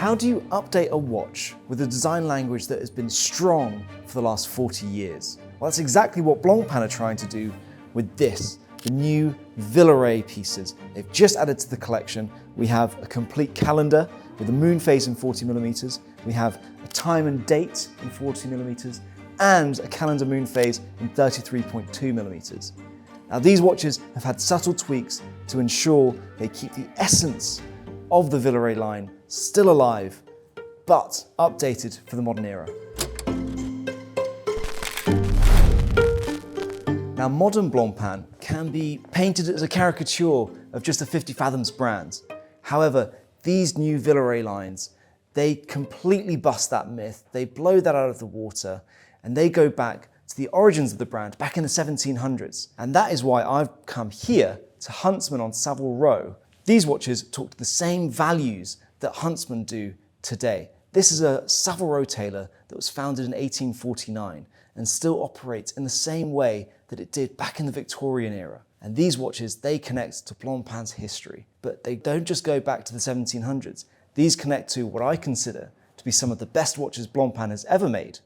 How do you update a watch with a design language that has been strong for the last 40 years? Well, that's exactly what Blancpain are trying to do with this, the new Villeret pieces. They've just added to the collection. We have a complete calendar with a moon phase in 40mm. We have a time and date in 40mm and a calendar moon phase in 33.2mm. Now, these watches have had subtle tweaks to ensure they keep the essence of the Villeret line still alive, but updated for the modern era. Now, modern Blancpain can be painted as a caricature of just the 50 Fathoms brand. However, these new Villeret lines, they completely bust that myth. They blow that out of the water, and they go back to the origins of the brand back in the 1700s. And that is why I've come here to Huntsman on Savile Row. These watches talk to the same values that Huntsman do today. This is a Savile Row tailor that was founded in 1849 and still operates in the same way that it did back in the Victorian era. And these watches, they connect to Blancpain's history, but they don't just go back to the 1700s. These connect to what I consider to be some of the best watches Blancpain has ever made.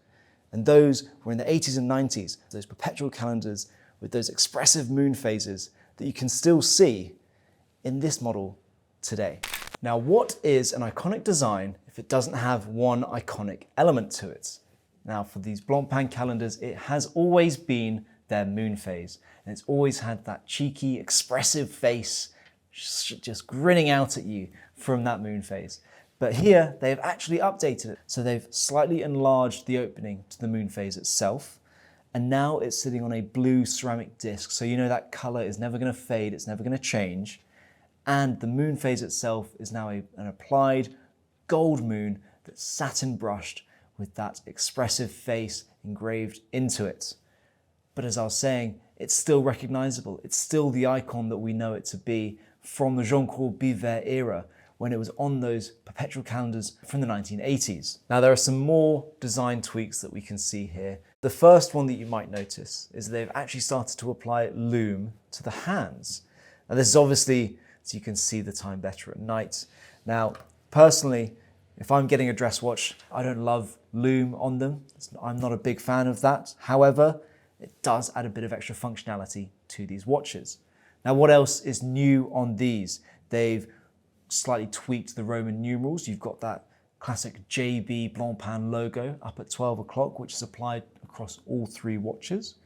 And those were in the 80s and 90s, those perpetual calendars with those expressive moon phases that you can still see in this model today. Now, what is an iconic design if it doesn't have one iconic element to it? Now, for these Blancpain calendars, it has always been their moon phase, and it's always had that cheeky, expressive face just grinning out at you from that moon phase. But here, they've actually updated it. So they've slightly enlarged the opening to the moon phase itself, and now it's sitting on a blue ceramic disc. So you know that color is never gonna fade, it's never gonna change. And the moon phase itself is now an applied gold moon that's satin brushed with that expressive face engraved into it. But as I was saying, it's still recognizable. It's still the icon that we know it to be from the Jean-Claude Biver era, when it was on those perpetual calendars from the 1980s. Now, there are some more design tweaks that we can see here. The first one that you might notice is they've actually started to apply LUNE to the hands. Now, this is obviously so you can see the time better at night. Now, personally, if I'm getting a dress watch, I don't love LUNE on them. I'm not a big fan of that. However, it does add a bit of extra functionality to these watches. Now, what else is new on these? They've slightly tweaked the Roman numerals. You've got that classic JB Blancpain logo up at 12 o'clock, which is applied across all three watches.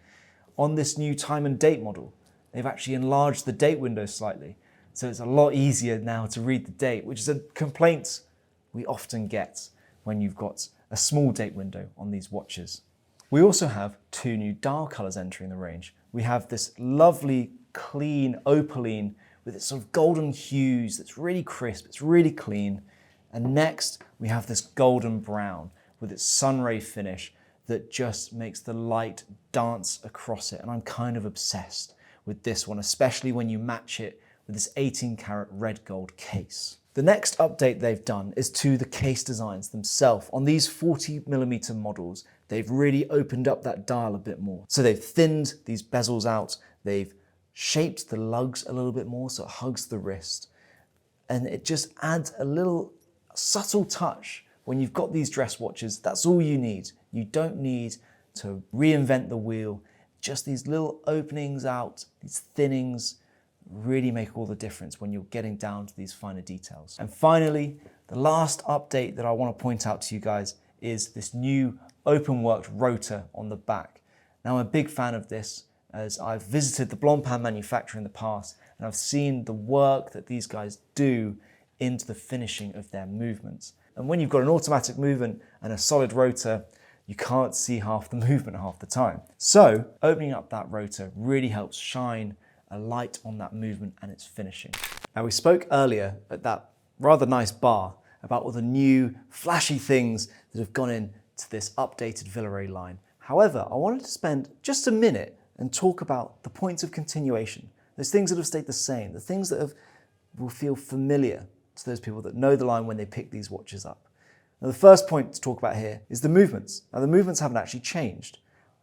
On this new time and date model, they've actually enlarged the date window slightly. So it's a lot easier now to read the date, which is a complaint we often get when you've got a small date window on these watches. We also have two new dial colors entering the range. We have this lovely, clean opaline with its sort of golden hues that's really crisp, it's really clean. And next, we have this golden brown with its sunray finish that just makes the light dance across it. And I'm kind of obsessed with this one, especially when you match it with this 18-karat red gold case. The next update they've done is to the case designs themselves. On these 40mm models, they've really opened up that dial a bit more. So they've thinned these bezels out, they've shaped the lugs a little bit more so it hugs the wrist. And it just adds a little subtle touch. When you've got these dress watches, that's all you need. You don't need to reinvent the wheel. Just these little openings out, these thinnings, really make all the difference when you're getting down to these finer details. And finally, the last update that I want to point out to you guys is this new open-worked rotor on the back. Now, I'm a big fan of this, as I've visited the Blancpain manufacturer in the past, and I've seen the work that these guys do into the finishing of their movements. And when you've got an automatic movement and a solid rotor, you can't see half the movement half the time. So opening up that rotor really helps shine a light on that movement and its finishing. Now, we spoke earlier at that rather nice bar about all the new flashy things that have gone into this updated Villeret line. However, I wanted to spend just a minute and talk about the points of continuation, those things that have stayed the same, the things that will feel familiar to those people that know the line when they pick these watches up. Now, the first point to talk about here is the movements. Now, the movements haven't actually changed,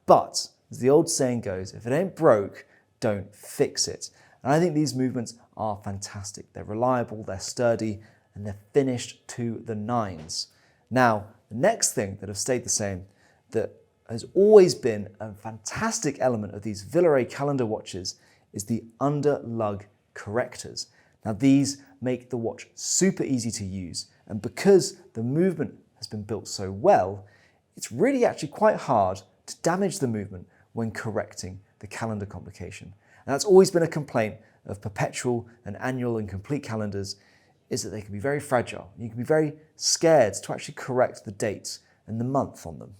but as the old saying goes, if it ain't broke, don't fix it. And I think these movements are fantastic. They're reliable, they're sturdy, and they're finished to the nines. Now, the next thing that have stayed the same, that has always been a fantastic element of these Villeret calendar watches, is the under lug correctors. Now these make the watch super easy to use, and because the movement has been built so well, it's really actually quite hard to damage the movement when correcting the calendar complication. And that's always been a complaint of perpetual and annual and complete calendars, is that they can be very fragile. You can be very scared to actually correct the dates and the month on them.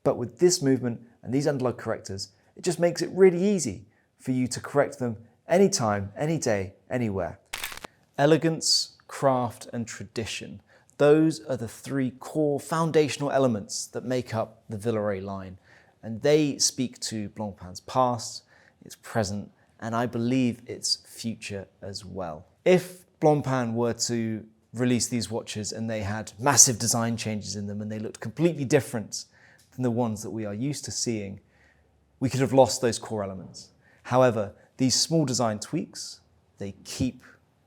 But with this movement and these underlug correctors, it just makes it really easy for you to correct them anytime, any day, anywhere. Elegance, craft, and tradition. Those are the three core foundational elements that make up the Villeret line. And they speak to Blancpain's past, its present, and I believe its future as well. If Blancpain were to release these watches and they had massive design changes in them and they looked completely different than the ones that we are used to seeing, we could have lost those core elements. However, these small design tweaks, they keep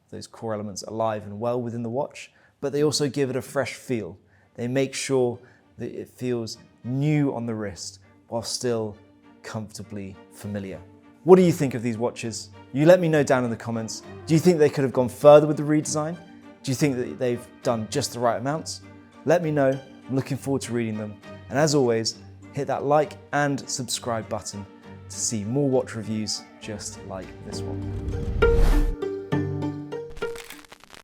those core elements alive and well within the watch, but they also give it a fresh feel. They make sure that it feels new on the wrist while still comfortably familiar. What do you think of these watches? You let me know down in the comments. Do you think they could have gone further with the redesign? Do you think that they've done just the right amounts? Let me know. I'm looking forward to reading them. And as always, hit that like and subscribe button to see more watch reviews just like this one.